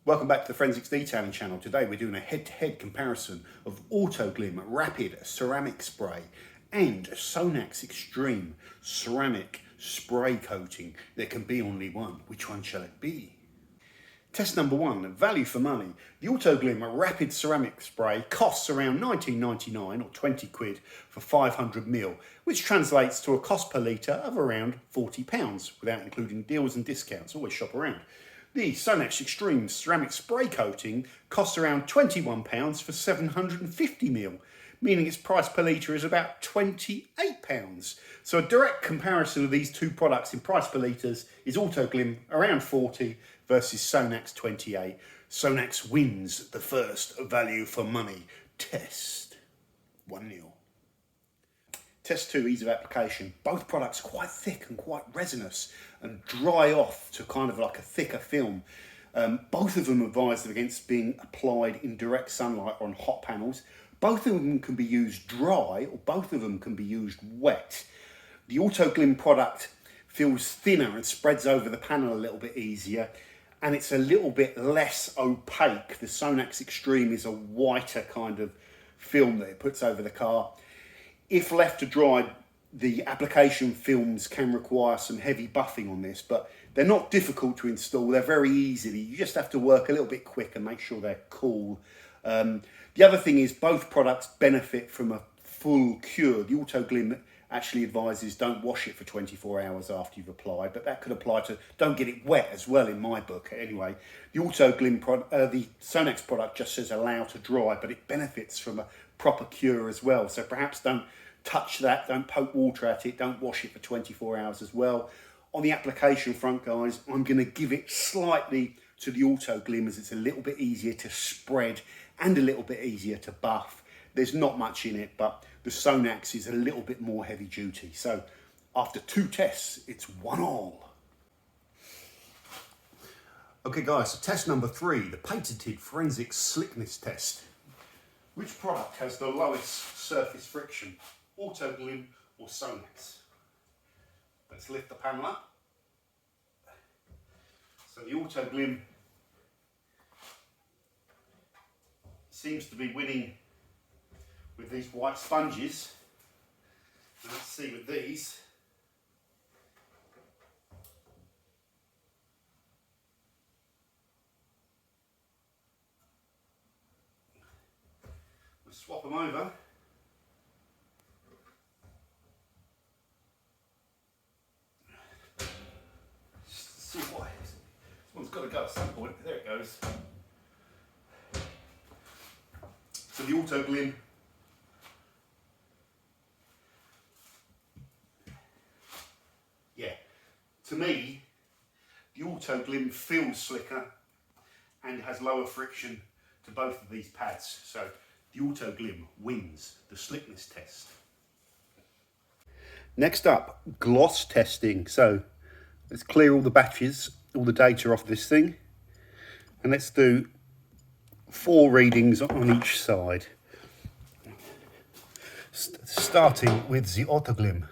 Welcome back to the Forensics Detailing channel. Today we're doing a head-to-head comparison of Autoglym Rapid Ceramic Spray and Sonax Extreme Ceramic Spray Coating. There can be only one. Which one shall it be? Test number one, value for money. The Autoglym Rapid Ceramic Spray costs around $19.99 or 20 quid for 500ml, which translates to a cost per litre of around £40 without including deals and discounts. Always shop around. The Sonax Extreme Ceramic Spray Coating costs around £21 for 750ml, meaning its price per litre is about £28. So a direct comparison of these two products in price per litres is Autoglym around 40 versus Sonax 28. Sonax wins the first value for money test. 1-0. Test 2, ease of application. Both products quite thick and quite resinous and dry off to kind of like a thicker film. Both of them advised against being applied in direct sunlight or on hot panels. Both of them can be used dry or both of them can be used wet. The Autoglym product feels thinner and spreads over the panel a little bit easier, and it's a little bit less opaque. The Sonax Extreme is a whiter kind of film that it puts over the car. If left to dry, the application films can require some heavy buffing on this, but they're not difficult to install. They're very easy. You just have to work a little bit quick and make sure they're cool. The other thing is both products benefit from a full cure. The Autoglym actually advises don't wash it for 24 hours after you've applied, but that could apply to don't get it wet as well in my book. Anyway, the the Sonax product just says allow to dry, but it benefits from a proper cure as well. So perhaps don't touch that, don't poke water at it, don't wash it for 24 hours as well. On the application front, guys, I'm going to give it slightly to the Autoglym as it's a little bit easier to spread and a little bit easier to buff. There's not much in it, but the Sonax is a little bit more heavy duty. So after 2 tests, it's 1-1. Okay guys, so test number 3, the patented forensic slickness test. Which product has the lowest surface friction, Autoglym or Sonax? Let's lift the panel up. So the Autoglym seems to be winning with these white sponges. And let's see with these. We'll swap them over. Just to see why. This one's got to go at some point. There it goes. So the Autoglym to me, the Autoglym feels slicker and has lower friction to both of these pads. So the Autoglym wins the slickness test. Next up, gloss testing. So let's clear all the batches, all the data off this thing. And let's do 4 readings on each side. Starting with the Autoglym.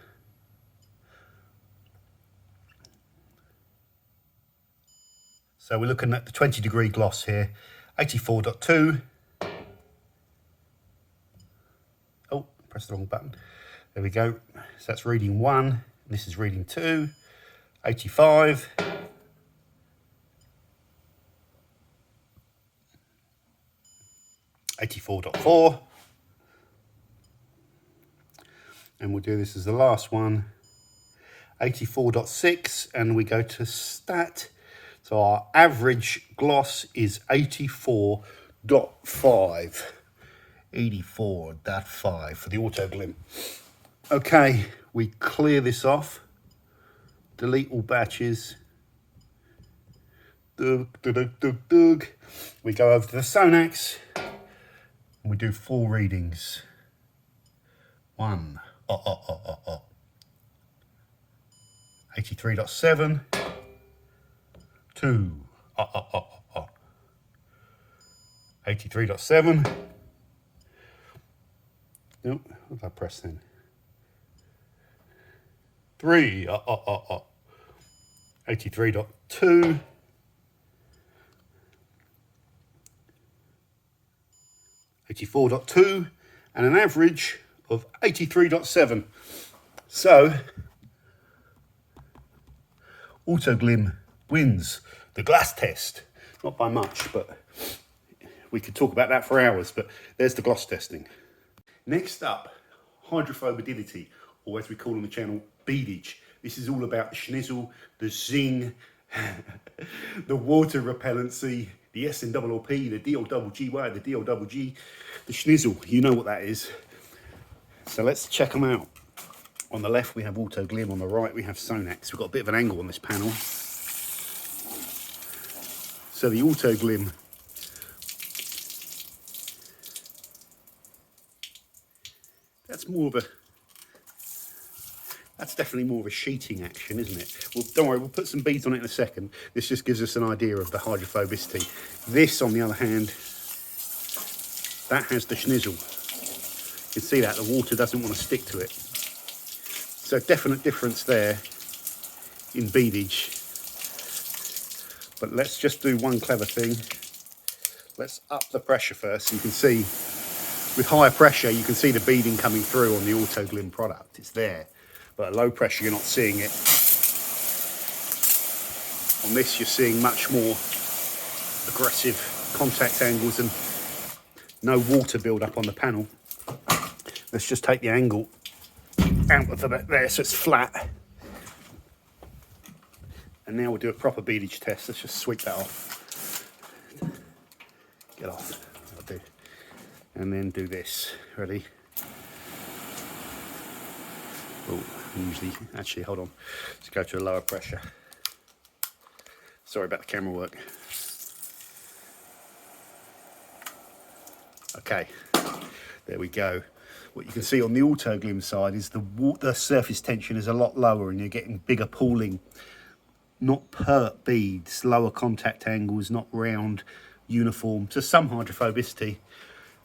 So we're looking at the 20-degree gloss here, 84.2. Oh, press the wrong button. There we go. So that's reading 1. This is reading 2. 85. 84.4. And we'll do this as the last one. 84.6, and we go to stat. So our average gloss is 84.5. 84.5 for the Autoglym. Okay, we clear this off. Delete all batches. Dug. We go over to the Sonax and we do 4 readings. 1. 83.7. 2. 83.7. Nope, what did I press then? 3. 83.2. 84.2 and an average of 83.7. So Autoglym wins the glass test, not by much, but we could talk about that for hours, but there's the gloss testing. Next up, hydrophobicity, or as we call on the channel, beadage. This is all about the schnizzle, the zing, the water repellency, the SNPP, the DOGGY, the DOGG, the schnizzle. You know what that is. So let's check them out. On the left we have Autoglym, on the right we have Sonax. We've got a bit of an angle on this panel. So the Autoglym, that's definitely more of a sheeting action, isn't it? Well, don't worry, we'll put some beads on it in a second. This just gives us an idea of the hydrophobicity. This, on the other hand, that has the schnizzle. You can see that the water doesn't want to stick to it. So definite difference there in beadage. But let's just do one clever thing. Let's up the pressure first. You can see with higher pressure, you can see the beading coming through on the Autoglym product. It's there. But at low pressure, you're not seeing it. On this, you're seeing much more aggressive contact angles and no water build up on the panel. Let's just take the angle out of the back there so it's flat. And now we'll do a proper beadage test. Let's just sweep that off. Get off. I'll do. And then do this. Ready? Oh, usually, actually, hold on. Let's go to a lower pressure. Sorry about the camera work. Okay, there we go. What you can see on the Autoglym side is the surface tension is a lot lower and you're getting bigger pooling. Not pert beads, lower contact angles, not round, uniform. So some hydrophobicity.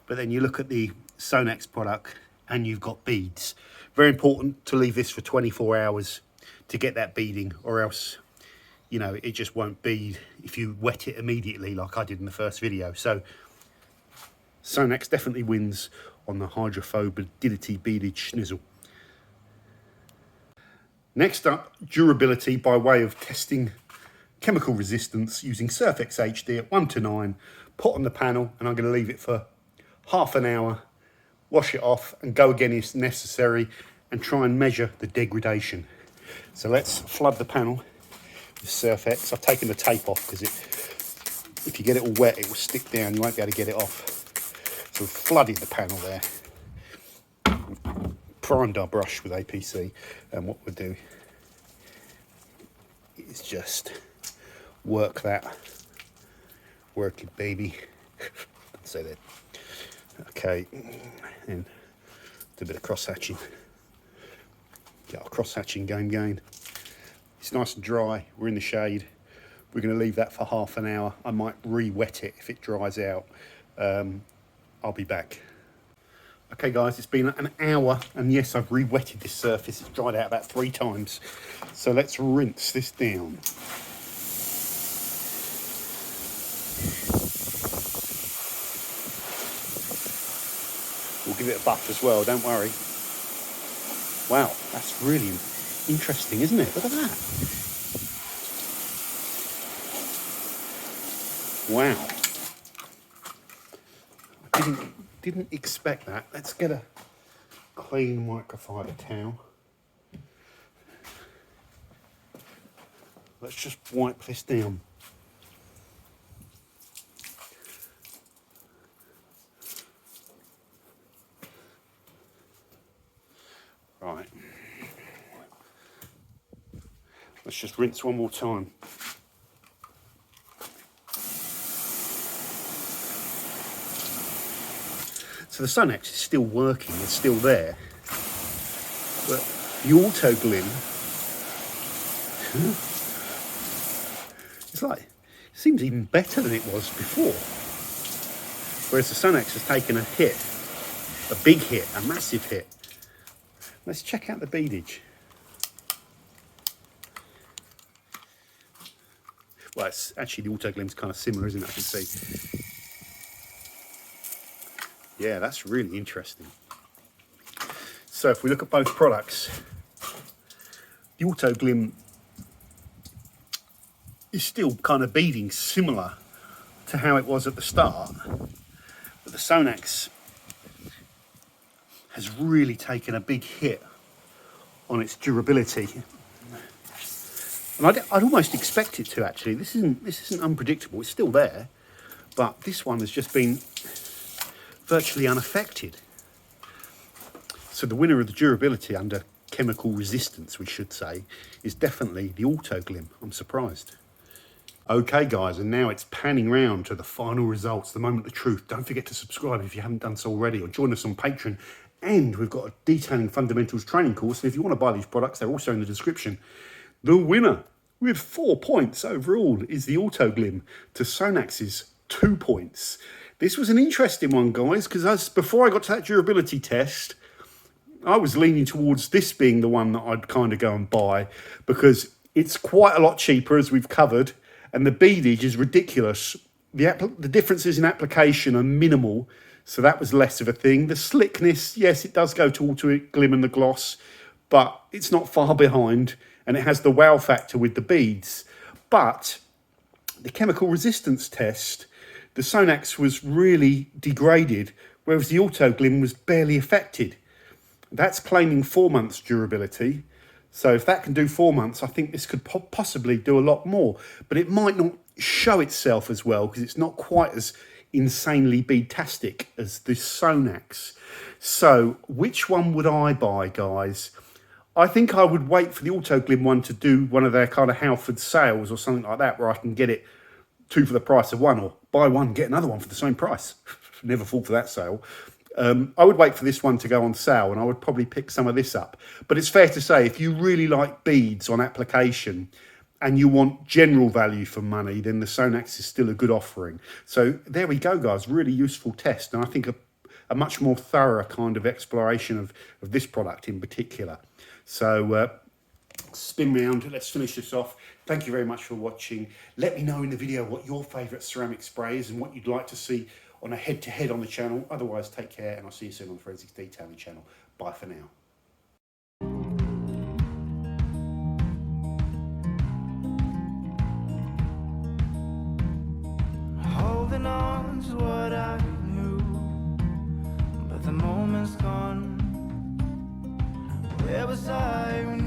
But then you look at the Sonax product and you've got beads. Very important to leave this for 24 hours to get that beading, or else, you know, it just won't bead if you wet it immediately like I did in the first video. So Sonax definitely wins on the hydrophobicity beadage schnizzle. Next up, durability by way of testing chemical resistance using Surfex HD at 1 to 9. Put on the panel, and I'm going to leave it for half an hour, wash it off and go again if necessary, and try and measure the degradation. So let's flood the panel with Surfex. I've taken the tape off because if you get it all wet, it will stick down. You won't be able to get it off. So we've flooded the panel there. Primed our brush with APC, and what we'll do is just work it, baby. Don't say that. Okay, and do a bit of cross-hatching. Get our cross-hatching going. It's nice and dry. We're in the shade. We're going to leave that for half an hour. I might re-wet it if it dries out. I'll be back. Okay guys, it's been an hour, and yes, I've re-wetted this surface. It's dried out about 3 times. So let's rinse this down. We'll give it a buff as well, don't worry. Wow, that's really interesting, isn't it? Look at that. Wow. I didn't expect that. Let's get a clean microfiber towel. Let's just wipe this down. Right. Let's just rinse one more time. So the Sonax is still working, it's still there. But the Autoglym, it's like, it seems even better than it was before. Whereas the Sonax has taken a hit, a big hit, a massive hit. Let's check out the beadage. Well, it's actually, the Autoglym's kind of similar, isn't it? I can see. Yeah, that's really interesting. So if we look at both products, the Autoglym is still kind of beading similar to how it was at the start, but the Sonax has really taken a big hit on its durability. And I'd almost expect it to, actually. This isn't unpredictable, it's still there, but this one has just been virtually unaffected. So the winner of the durability under chemical resistance, we should say, is definitely the Autoglym. I'm surprised. Okay guys, and now it's panning round to the final results, the moment of truth. Don't forget to subscribe if you haven't done so already, or join us on Patreon. And we've got a detailing fundamentals training course, and if you want to buy these products, they're also in the description. The winner with 4 points overall is the Autoglym to Sonax's 2 points. This was an interesting one, guys, because before I got to that durability test, I was leaning towards this being the one that I'd kind of go and buy, because it's quite a lot cheaper, as we've covered, and the beadage is ridiculous. The differences in application are minimal, so that was less of a thing. The slickness, yes, it does go to Autoglym and the gloss, but it's not far behind, and it has the wow factor with the beads. But the chemical resistance test, the Sonax was really degraded, whereas the Autoglym was barely affected. That's claiming 4 months durability. So if that can do 4 months, I think this could possibly do a lot more. But it might not show itself as well, because it's not quite as insanely beadtastic as the Sonax. So which one would I buy, guys? I think I would wait for the Autoglym one to do one of their kind of Halford sales or something like that, where I can get it 2 for the price of 1, or buy 1, get another one for the same price. Never fall for that sale. I would wait for this one to go on sale, and I would probably pick some of this up. But it's fair to say, if you really like beads on application and you want general value for money, then the Sonax is still a good offering. So there we go, guys. Really useful test, and I think a much more thorough kind of exploration of this product in particular. So spin round, let's finish this off. Thank you very much for watching. Let me know in the video what your favourite ceramic spray is and what you'd like to see on a head-to-head on the channel. Otherwise, take care, and I'll see you soon on the Forensics Detailing channel. Bye for now. Holding on to what I knew, but the moment's gone. Where was I when